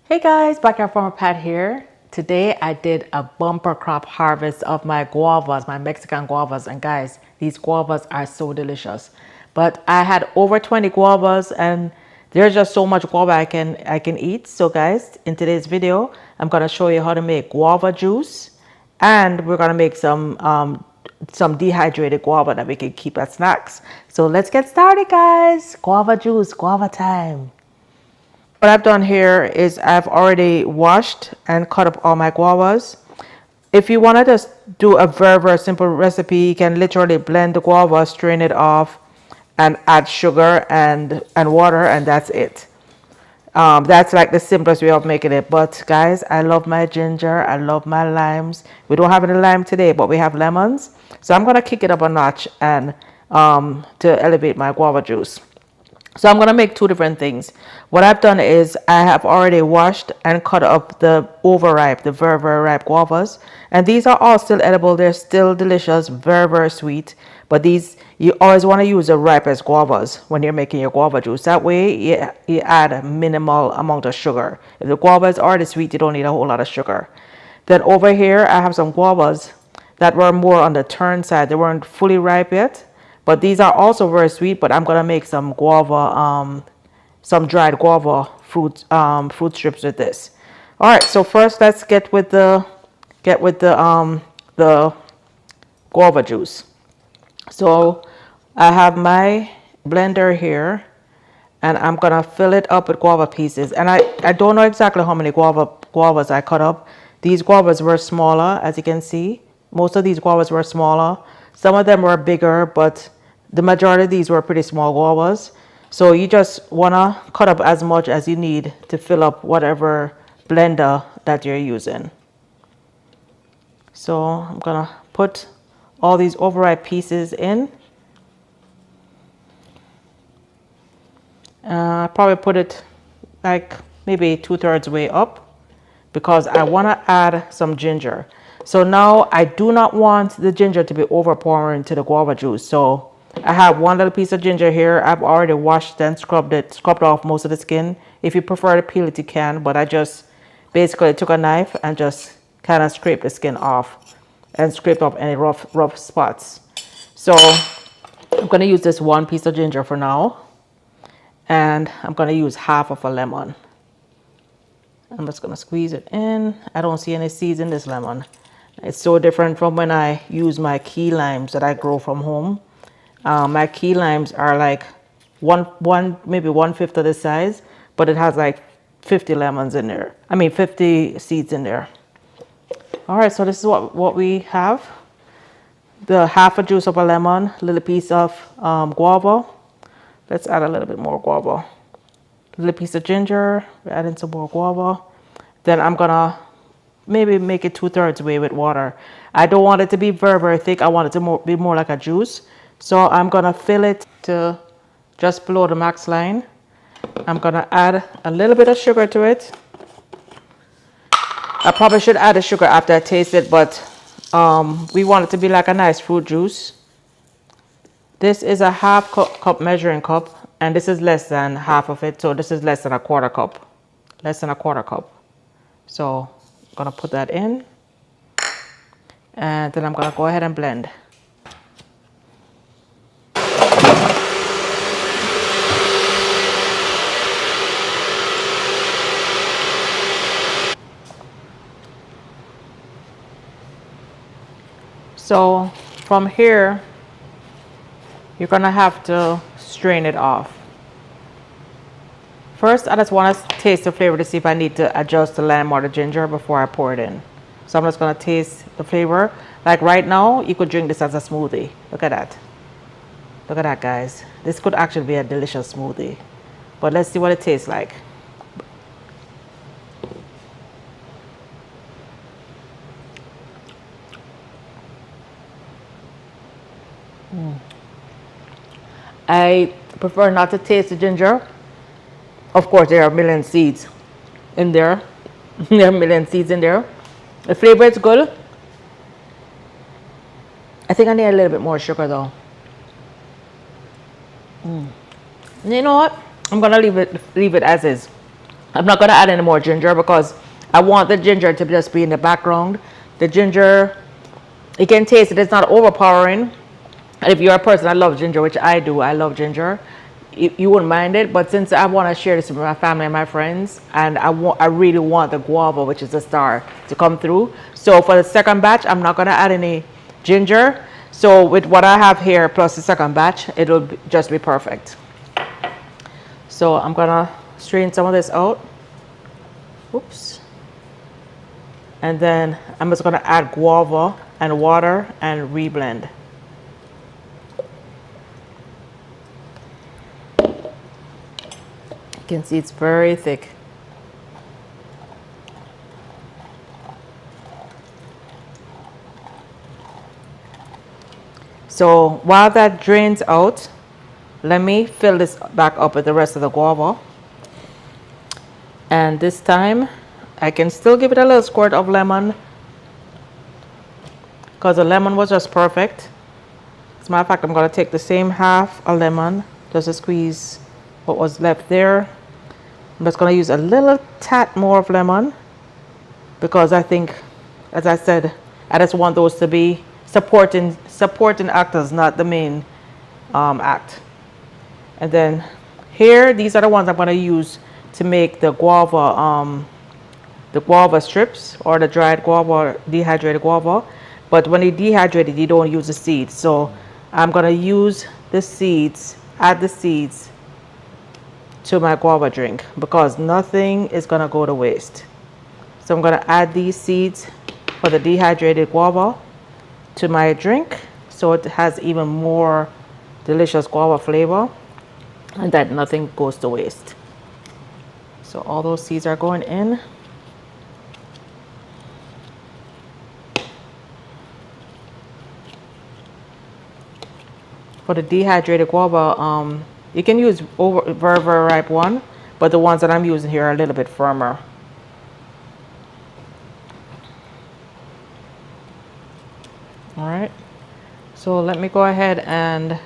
Hey guys, Backyard Farmer Pat here. Today I did a bumper crop harvest of my guavas, my Mexican guavas, and guys, these guavas are so delicious. But I had over 20 guavas and there's just so much guava I can eat. So guys, in today's video, I'm gonna show you how to make guava juice, and we're gonna make some dehydrated guava that we can keep as snacks. So let's get started, guys. Guava juice, guava time. What I've done here is I've already washed and cut up all my guavas. If you want to just do a very simple recipe, you can literally blend the guava, strain it off, and add sugar and water, and that's it. That's like the simplest way of making it. But guys, I love my ginger. I love my limes. We don't have any lime today, but we have lemons. So I'm gonna kick it up a notch and to elevate my guava juice. So I'm going to make two different things. What I've done is I have already washed and cut up the overripe, the very ripe guavas. And these are all still edible. They're still delicious, very sweet. But these, you always want to use the ripest guavas when you're making your guava juice. That way you add a minimal amount of sugar. If the guava is already sweet, you don't need a whole lot of sugar. Then over here, I have some guavas that were more on the turn side. They weren't fully ripe yet. But these are also very sweet, but I'm gonna make some guava, some dried guava fruit strips with this. All right, so first let's get with the guava juice. So I have my blender here, and I'm gonna fill it up with guava pieces. And I don't know exactly how many guavas I cut up. These guavas were smaller, as you can see. Most of these guavas were smaller. Some of them were bigger, but the majority of these were pretty small guavas. So you just want to cut up as much as you need to fill up whatever blender that you're using. So I'm going to put all these overripe pieces in. Probably put it like maybe 2/3 way up because I want to add some ginger. So now I do not want the ginger to be overpowering to the guava juice. So I have one little piece of ginger here. I've already washed and scrubbed off most of the skin. If you prefer to peel it, you can, but I just basically took a knife and just kind of scraped the skin off and scraped off any rough spots. So I'm going to use this one piece of ginger for now, and I'm going to use half of a lemon. I'm just going to squeeze it in. I don't see any seeds in this lemon. It's so different from when I use my key limes that I grow from home. My key limes are like maybe 1/5 of the size, but it has like 50 lemons in there. I mean 50 seeds in there. All right, so this is what we have. The half a juice of a lemon, little piece of guava. Let's add a little bit more guava. Little piece of ginger. We're adding some more guava. Then I'm gonna maybe make it 2/3 way with water. I don't want it to be very thick. I want it to be more like a juice. So I'm gonna fill it to just below the max line. I'm gonna add a little bit of sugar to it. I probably should add the sugar after I taste it, but we want it to be like a nice fruit juice. This is a half cup measuring cup, and this is less than half of it. So this is less than a quarter cup. Less than a quarter cup. So I'm gonna put that in, and then I'm gonna go ahead and blend. So from here, you're gonna have to strain it off. First, I just want to taste the flavor to see if I need to adjust the lime or the ginger before I pour it in. So I'm just gonna taste the flavor. Like right now, you could drink this as a smoothie. Look at that. Look at that, guys. This could actually be a delicious smoothie. But let's see what it tastes like. I prefer not to taste the ginger. Of course, there are a million seeds in there. There are a million seeds in there. The flavor is good. I think I need a little bit more sugar though. You know what? I'm gonna leave it as is. I'm not going to add any more ginger because I want the ginger to just be in the background. The ginger, you can taste it. It's not overpowering. And if you're a person that loves ginger, which I do, I love ginger, you wouldn't mind it. But since I want to share this with my family and my friends, and I really want the guava, which is the star, to come through. So for the second batch, I'm not going to add any ginger. So with what I have here plus the second batch, it'll just be perfect. So I'm going to strain some of this out. Oops. And then I'm just going to add guava and water and reblend. You can see it's very thick. So while that drains out, let me fill this back up with the rest of the guava. And this time I can still give it a little squirt of lemon because the lemon was just perfect. As a matter of fact, I'm going to take the same half a lemon just to squeeze what was left there. I'm just going to use a little tad more of lemon because I think, as I said, I just want those to be supporting actors, not the main act. And then here, these are the ones I'm going to use to make the guava strips or the dried guava, dehydrated guava. But when you dehydrate it, you don't use the seeds. So I'm going to use the seeds, add the seeds to my guava drink because nothing is going to go to waste. So I'm going to add these seeds for the dehydrated guava to my drink so it has even more delicious guava flavor and that nothing goes to waste. So all those seeds are going in. For the dehydrated guava, you can use very ripe one, but the ones that I'm using here are a little bit firmer. All right, so let me go ahead and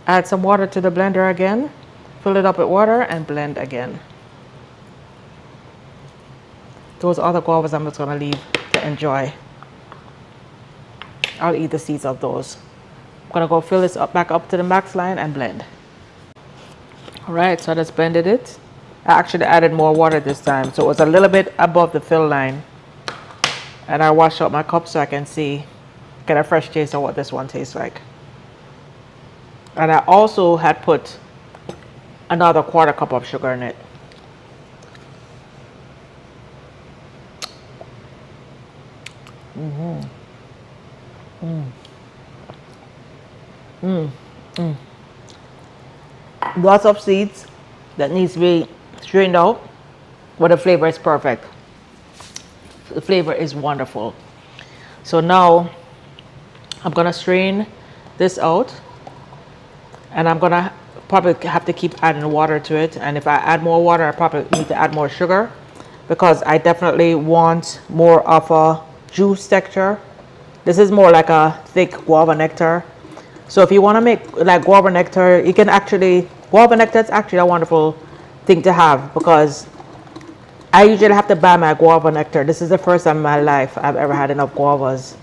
add some water to the blender again, fill it up with water and blend again. Those other guavas I'm just gonna leave to enjoy. I'll eat the seeds of those. I'm gonna go fill this back up to the max line and blend. All right, so I just blended it. I actually added more water this time, so it was a little bit above the fill line. And I washed out my cup so I can get a fresh taste of what this one tastes like. And I also had put another quarter cup of sugar in it. Lots of seeds that needs to be strained out, but the flavor is perfect. The flavor is wonderful. So now I'm gonna strain this out, and I'm gonna probably have to keep adding water to it. And if I add more water, I probably need to add more sugar because I definitely want more of a juice texture. This is more like a thick guava nectar. So if you want to make like guava nectar, you can guava nectar is actually a wonderful thing to have because I usually have to buy my guava nectar. This is the first time in my life I've ever had enough guavas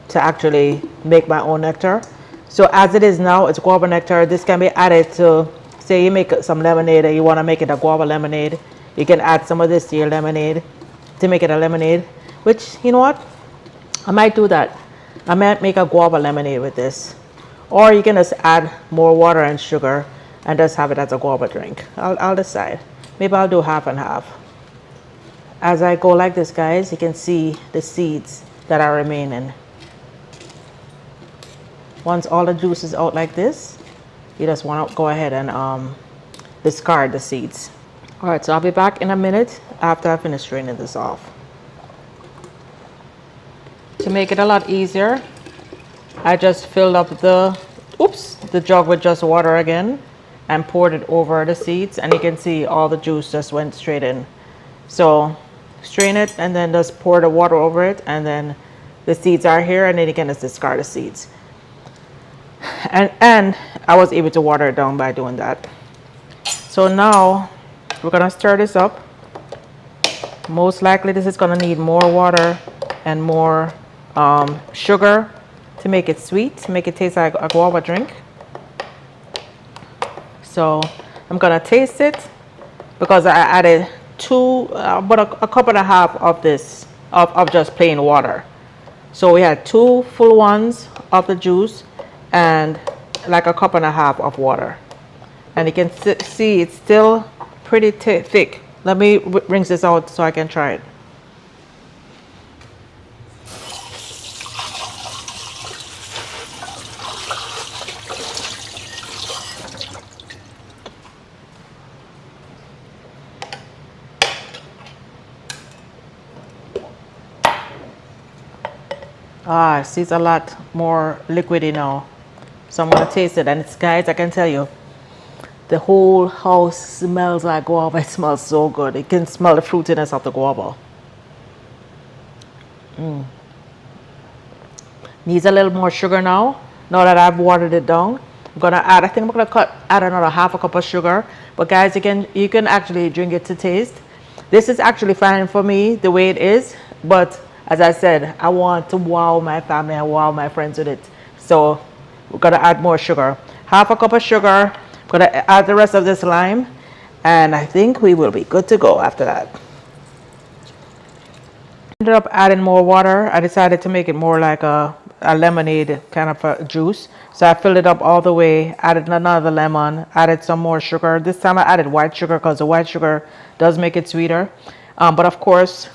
to actually make my own nectar. So as it is now, it's guava nectar. This can be added to, say you make some lemonade and you want to make it a guava lemonade. You can add some of this to your lemonade to make it a lemonade, which, you know what? I might do that. I might make a guava lemonade with this. Or you can just add more water and sugar and just have it as a guava drink. I'll decide. Maybe I'll do half and half. As I go like this, guys, you can see the seeds that are remaining. Once all the juice is out like this, you just want to go ahead and discard the seeds. All right, so I'll be back in a minute after I finish straining this off. To make it a lot easier, I just filled up the jug with just water again and poured it over the seeds, and you can see all the juice just went straight in. So strain it and then just pour the water over it, and then the seeds are here, and then you can just discard the seeds. And I was able to water it down by doing that. So now we're gonna stir this up. Most likely this is gonna need more water and more sugar to make it sweet, to make it taste like a guava drink. So I'm gonna taste it because I added about a cup and a half of this of just plain water. So we had 2 full ones of the juice and like a cup and a half of water. And you can see it's still pretty thick. Let me rinse this out so I can try it. See, it's a lot more liquidy now. So I'm gonna taste it, and it's, guys, I can tell you, the whole house smells like guava. It smells so good. You can smell the fruitiness of the guava. Needs a little more sugar now. Now that I've watered it down, I'm gonna add, I think I'm gonna add another half a cup of sugar. But guys, you can actually drink it to taste. This is actually fine for me the way it is, but as I said, I want to wow my family and wow my friends with it. So we're gonna add more sugar. Half a cup of sugar. I'm gonna add the rest of this lime, and I think we will be good to go after that. Ended up adding more water. I decided to make it more like a lemonade kind of a juice. So I filled it up all the way, added another lemon, added some more sugar. This time I added white sugar because the white sugar does make it sweeter. But of course,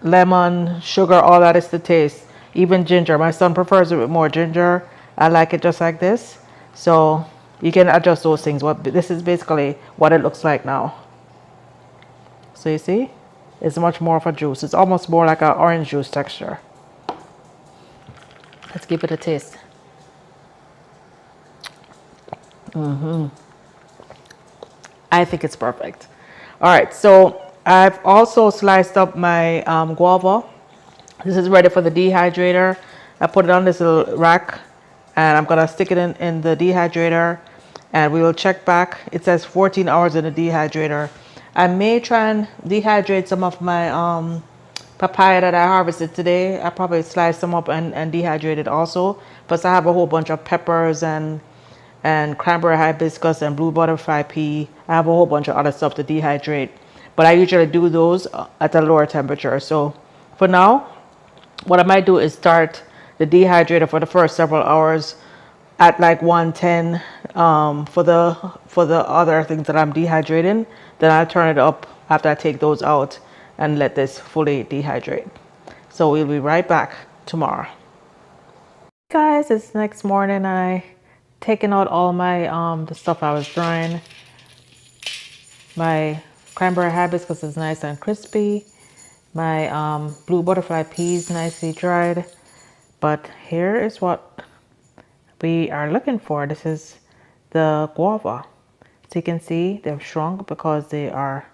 lemon, sugar, all that is to taste. Even ginger. My son prefers it with more ginger. I like it just like this. So you can adjust those things. This is basically what it looks like now. So you see, it's much more of a juice. It's almost more like an orange juice texture. Let's give it a taste. I think it's perfect. All right, so I've also sliced up my guava. This is ready for the dehydrator. I put it on this little rack, and I'm gonna stick it in the dehydrator, and we will check back. It says 14 hours in the dehydrator. I may try and dehydrate some of my papaya that I harvested today. I probably slice them up and dehydrate it also. Plus I have a whole bunch of peppers and cranberry hibiscus and blue butterfly pea. I have a whole bunch of other stuff to dehydrate, but I usually do those at a lower temperature. So for now, what I might do is start the dehydrator for the first several hours at like 110 for the other things that I'm dehydrating. Then I turn it up after I take those out and let this fully dehydrate. So we'll be right back tomorrow. Guys, it's next morning. I taken out all my the stuff I was drying. My cranberry hibiscus is nice and crispy. My blue butterfly peas nicely dried. But here is what we are looking for. This is the guava. So you can see they've shrunk because they are,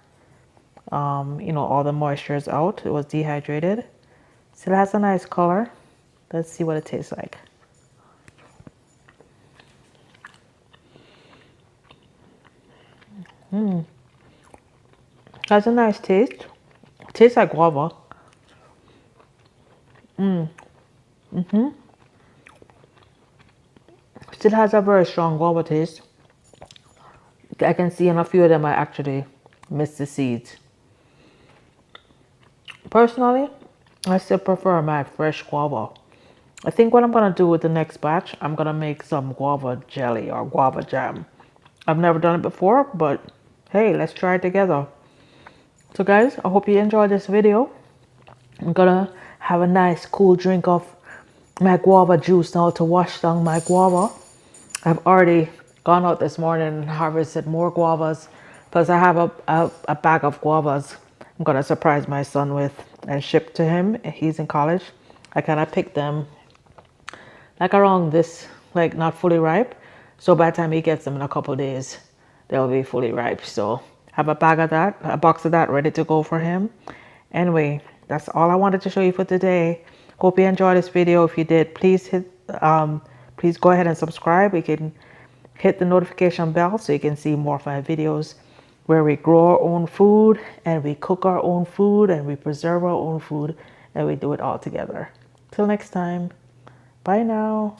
you know, all the moisture is out. It was dehydrated. Still has a nice color. Let's see what it tastes like. Has a nice taste. Tastes like guava. Still has a very strong guava taste. I can see in a few of them I actually missed the seeds. Personally, I still prefer my fresh guava. I think what I'm gonna do with the next batch, I'm gonna make some guava jelly or guava jam. I've never done it before, but hey, let's try it together. So guys, I hope you enjoyed this video. I'm gonna have a nice cool drink of my guava juice now to wash down my guava. I've already gone out this morning and harvested more guavas. Plus I have a bag of guavas I'm gonna surprise my son with and ship to him. He's in college. I kind of picked them like around this, like not fully ripe. So by the time he gets them in a couple of days, they'll be fully ripe. So have a bag of that, a box of that ready to go for him. Anyway, that's all I wanted to show you for today. Hope you enjoyed this video. If you did, please please go ahead and subscribe. You can hit the notification bell so you can see more of my videos. where we grow our own food and we cook our own food and we preserve our own food and we do it all together. Till next time, bye now.